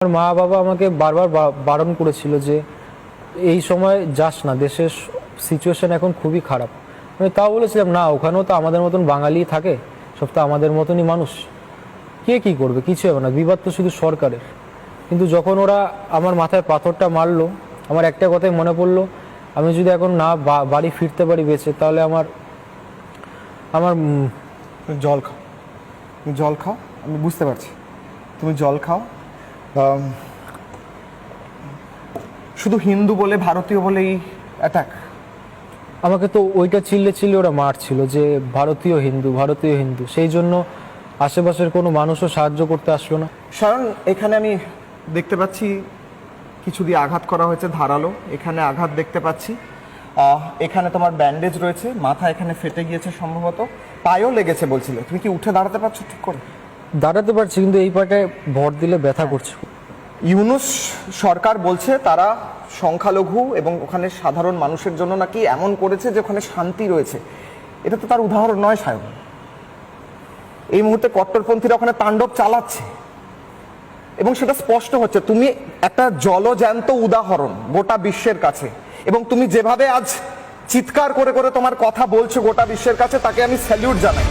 আমার মা বাবা আমাকে বারবার বারণ করেছিল যে এই সময় যাস না, দেশের সিচুয়েশন এখন খুবই খারাপ। আমি তাও বলেছিলাম না, ওখানেও তো আমাদের মতন বাঙালি থাকে, সব তো আমাদের মতনই মানুষ, কে কি করবে, কিছু হবে না, বিবাদ তো শুধু সরকারের। কিন্তু যখন ওরা আমার মাথায় পাথরটা মারলো, আমার একটা কথাই মনে পড়লো, আমি যদি এখন না বাড়ি ফিরতে পারি বেঁচে, তাহলে আমার আমার জল খাও, তুমি জল খাও, আমি বুঝতে পারছি, তুমি জল খাও। শুধু হিন্দু বলে, ভারতীয় বলেই অ্যাটাক? আমাকে তো ওইটা চিল্লে চিল্লে ওরা মারছিল যে ভারতীয় হিন্দু, ভারতীয় হিন্দু, সেই জন্য আশেপাশের কোনো মানুষও সাহায্য করতে আসলো না। কারণ এখানে আমি দেখতে পাচ্ছি কিছু দিয়ে আঘাত করা হয়েছে ধারালো, এখানে আঘাত দেখতে পাচ্ছি, এখানে তোমার ব্যান্ডেজ রয়েছে, মাথা এখানে ফেটে গিয়েছে সম্ভবত, পায়েও লেগেছে বলছিলে। তুমি কি উঠে দাঁড়াতে পারছো ঠিক করে? দাঁড়াতে পারছি, কিন্তু এই পাটে ভর দিলে ব্যথা করছে। ইউনূস সরকার বলছে তারা সংখ্যালঘু এবং ওখানে সাধারণ মানুষের জন্য নাকি এমন করেছে যে ওখানে শান্তি রয়েছে। এটা তো তার উদাহরণ নয় সায়ন। এই মুহূর্তে কট্টরপন্থীরা ওখানে তাণ্ডব চালাচ্ছে এবং সেটা স্পষ্ট হচ্ছে। তুমি একটা জলজ্যান্ত উদাহরণ গোটা বিশ্বের কাছে, এবং তুমি যেভাবে আজ চিৎকার করে করে তোমার কথা বলছো গোটা বিশ্বের কাছে, তাকে আমি স্যালিউট জানাই।